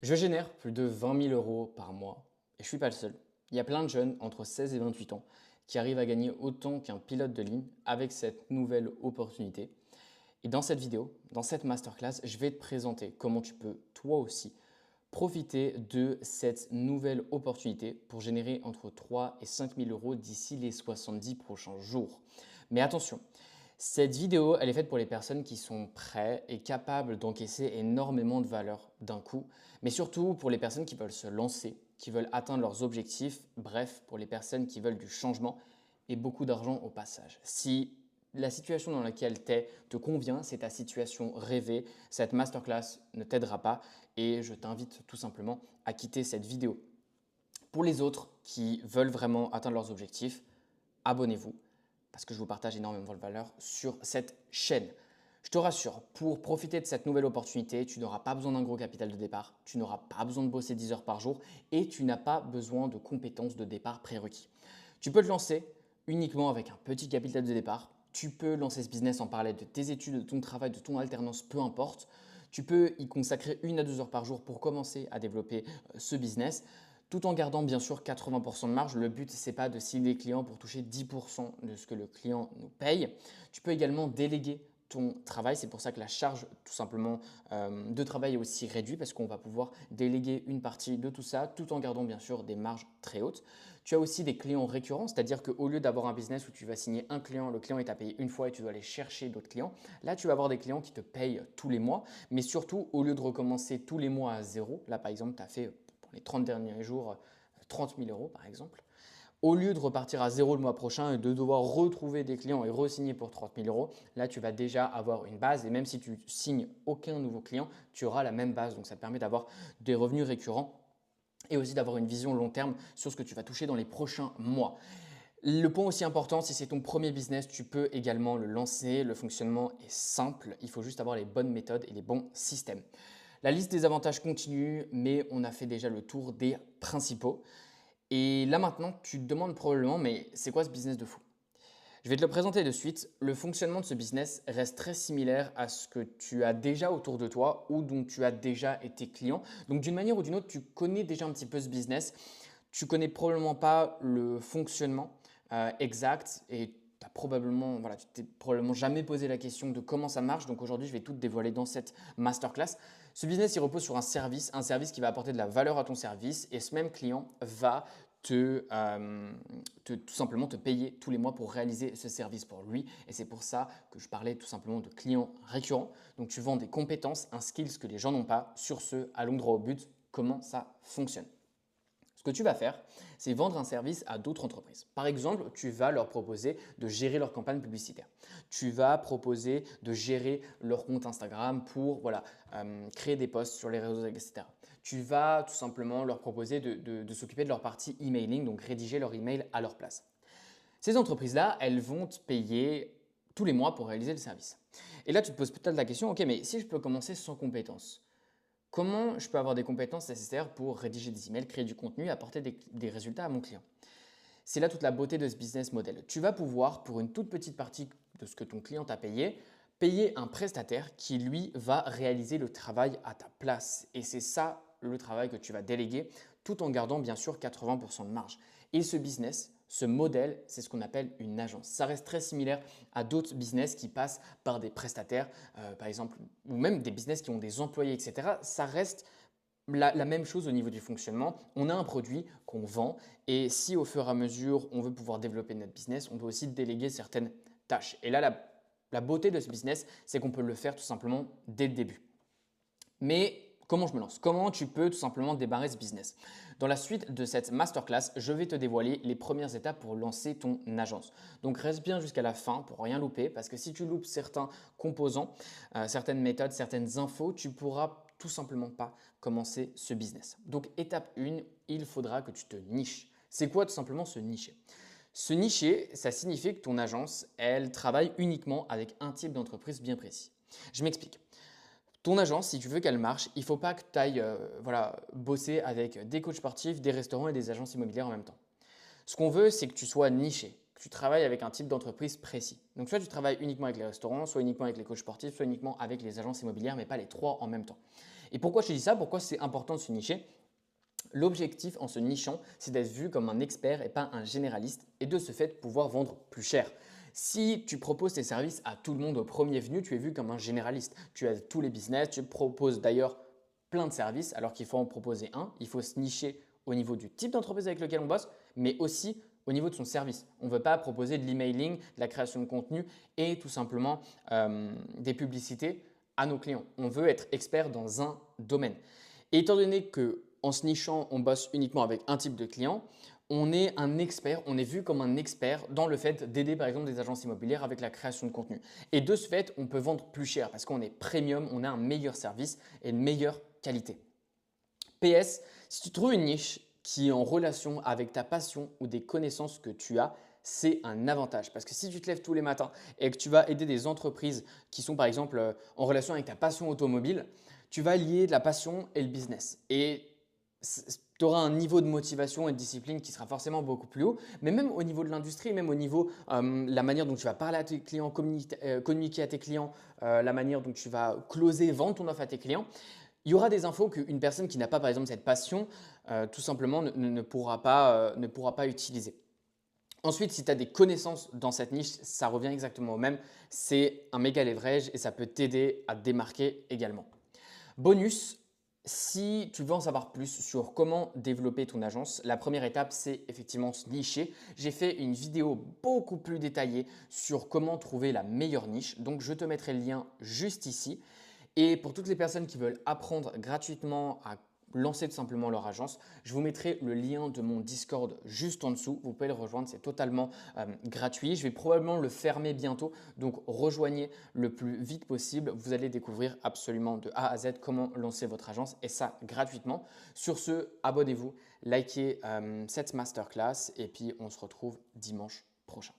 Je génère plus de 20 000 euros par mois et je ne suis pas le seul. Il y a plein de jeunes entre 16 et 28 ans qui arrivent à gagner autant qu'un pilote de ligne avec cette nouvelle opportunité. Et dans cette vidéo, dans cette masterclass, je vais te présenter comment tu peux toi aussi profiter de cette nouvelle opportunité pour générer entre 3 et 5 000 euros d'ici les 70 prochains jours. Mais attention, cette vidéo, elle est faite pour les personnes qui sont prêtes et capables d'encaisser énormément de valeur d'un coup, mais surtout pour les personnes qui veulent se lancer, qui veulent atteindre leurs objectifs, bref, pour les personnes qui veulent du changement et beaucoup d'argent au passage. Si la situation dans laquelle tu es te convient, c'est ta situation rêvée, cette masterclass ne t'aidera pas et je t'invite tout simplement à quitter cette vidéo. Pour les autres qui veulent vraiment atteindre leurs objectifs, abonnez-vous parce que je vous partage énormément de valeur sur cette chaîne. Je te rassure, pour profiter de cette nouvelle opportunité, tu n'auras pas besoin d'un gros capital de départ, tu n'auras pas besoin de bosser 10 heures par jour et tu n'as pas besoin de compétences de départ prérequis. Tu peux te lancer uniquement avec un petit capital de départ. Tu peux lancer ce business en parallèle de tes études, de ton travail, de ton alternance, peu importe. Tu peux y consacrer 1 à 2 heures par jour pour commencer à développer ce business tout en gardant bien sûr 80% de marge. Le but, ce n'est pas de cibler les clients pour toucher 10% de ce que le client nous paye. Tu peux également déléguer ton travail. C'est pour ça que la charge tout simplement de travail est aussi réduite parce qu'on va pouvoir déléguer une partie de tout ça tout en gardant bien sûr des marges très hautes. Tu as aussi des clients récurrents, c'est-à-dire qu'au lieu d'avoir un business où tu vas signer un client, le client est à payer une fois et tu dois aller chercher d'autres clients, là tu vas avoir des clients qui te payent tous les mois. Mais surtout, au lieu de recommencer tous les mois à zéro, là par exemple, tu as fait pour les 30 derniers jours 30 000 euros par exemple. Au lieu de repartir à zéro le mois prochain et de devoir retrouver des clients et re-signer pour 30 000 euros, là tu vas déjà avoir une base et même si tu signes aucun nouveau client, tu auras la même base. Donc ça te permet d'avoir des revenus récurrents et aussi d'avoir une vision long terme sur ce que tu vas toucher dans les prochains mois. Le point aussi important, si c'est ton premier business, tu peux également le lancer. Le fonctionnement est simple, il faut juste avoir les bonnes méthodes et les bons systèmes. La liste des avantages continue, mais on a fait déjà le tour des principaux. Et là maintenant, tu te demandes probablement, mais c'est quoi ce business de fou? Je vais te le présenter de suite. Le fonctionnement de ce business reste très similaire à ce que tu as déjà autour de toi ou dont tu as déjà été client. Donc d'une manière ou d'une autre, tu connais déjà un petit peu ce business. Tu connais probablement pas le fonctionnement exact et tu t'es probablement jamais posé la question de comment ça marche. Donc aujourd'hui, je vais tout te dévoiler dans cette masterclass. Ce business, il repose sur un service qui va apporter de la valeur à ton service et ce même client va tout simplement te payer tous les mois pour réaliser ce service pour lui. Et c'est pour ça que je parlais tout simplement de clients récurrents. Donc tu vends des compétences, un skills que les gens n'ont pas. Sur ce, allons droit au but, comment ça fonctionne. Ce que tu vas faire, c'est vendre un service à d'autres entreprises. Par exemple, tu vas leur proposer de gérer leur campagne publicitaire. Tu vas proposer de gérer leur compte Instagram pour créer des posts sur les réseaux, etc. Tu vas tout simplement leur proposer de s'occuper de leur partie emailing, donc rédiger leur email à leur place. Ces entreprises-là, elles vont te payer tous les mois pour réaliser le service. Et là, tu te poses peut-être la question, ok, mais si je peux commencer sans compétences, comment je peux avoir des compétences nécessaires pour rédiger des emails, créer du contenu et apporter des résultats à mon client? C'est là toute la beauté de ce business model. Tu vas pouvoir, pour une toute petite partie de ce que ton client t'a payé, payer un prestataire qui, lui, va réaliser le travail à ta place. Et c'est ça le travail que tu vas déléguer tout en gardant bien sûr 80% de marge. Et ce business, ce modèle, c'est ce qu'on appelle une agence. Ça reste très similaire à d'autres business qui passent par des prestataires, par exemple, ou même des business qui ont des employés, etc. Ça reste la même chose au niveau du fonctionnement. On a un produit qu'on vend et si au fur et à mesure on veut pouvoir développer notre business, on doit aussi déléguer certaines tâches. Et là, la beauté de ce business, c'est qu'on peut le faire tout simplement dès le début. Mais comment je me lance? Comment tu peux tout simplement démarrer ce business? Dans la suite de cette masterclass, je vais te dévoiler les premières étapes pour lancer ton agence. Donc reste bien jusqu'à la fin pour rien louper parce que si tu loupes certains composants, certaines méthodes, certaines infos, tu pourras tout simplement pas commencer ce business. Donc étape 1, il faudra que tu te niches. C'est quoi tout simplement se nicher? Se nicher, ça signifie que ton agence, elle travaille uniquement avec un type d'entreprise bien précis. Je m'explique. Ton agence, si tu veux qu'elle marche, il ne faut pas que tu ailles bosser avec des coachs sportifs, des restaurants et des agences immobilières en même temps. Ce qu'on veut, c'est que tu sois niché, que tu travailles avec un type d'entreprise précis. Donc soit tu travailles uniquement avec les restaurants, soit uniquement avec les coachs sportifs, soit uniquement avec les agences immobilières, mais pas les trois en même temps. Et pourquoi je te dis ça? Pourquoi c'est important de se nicher? L'objectif en se nichant, c'est d'être vu comme un expert et pas un généraliste et de ce fait pouvoir vendre plus cher. Si tu proposes tes services à tout le monde au premier venu, tu es vu comme un généraliste. Tu as tous les business, tu proposes d'ailleurs plein de services alors qu'il faut en proposer un. Il faut se nicher au niveau du type d'entreprise avec lequel on bosse, mais aussi au niveau de son service. On ne veut pas proposer de l'emailing, de la création de contenu et tout simplement des publicités à nos clients. On veut être expert dans un domaine. Et étant donné que en se nichant, on bosse uniquement avec un type de client, on est un expert, on est vu comme un expert dans le fait d'aider par exemple des agences immobilières avec la création de contenu. Et de ce fait, on peut vendre plus cher parce qu'on est premium, on a un meilleur service et une meilleure qualité. PS, si tu trouves une niche qui est en relation avec ta passion ou des connaissances que tu as, c'est un avantage. Parce que si tu te lèves tous les matins et que tu vas aider des entreprises qui sont par exemple en relation avec ta passion automobile, tu vas lier la passion et le business. Et tu auras un niveau de motivation et de discipline qui sera forcément beaucoup plus haut, mais même au niveau de l'industrie, même au niveau de la manière dont tu vas parler à tes clients, communiquer à tes clients, la manière dont tu vas closer, vendre ton offre à tes clients, il y aura des infos qu'une personne qui n'a pas par exemple cette passion, tout simplement ne pourra pas utiliser. Ensuite, si tu as des connaissances dans cette niche, ça revient exactement au même. C'est un méga leverage et ça peut t'aider à te démarquer également. Bonus, si tu veux en savoir plus sur comment développer ton agence, la première étape, c'est effectivement se nicher. J'ai fait une vidéo beaucoup plus détaillée sur comment trouver la meilleure niche. Donc, je te mettrai le lien juste ici. Et pour toutes les personnes qui veulent apprendre gratuitement à lancer tout simplement leur agence, je vous mettrai le lien de mon Discord juste en dessous. Vous pouvez le rejoindre, c'est totalement gratuit. Je vais probablement le fermer bientôt, donc rejoignez le plus vite possible. Vous allez découvrir absolument de A à Z comment lancer votre agence et ça gratuitement. Sur ce, abonnez-vous, likez cette masterclass et puis on se retrouve dimanche prochain.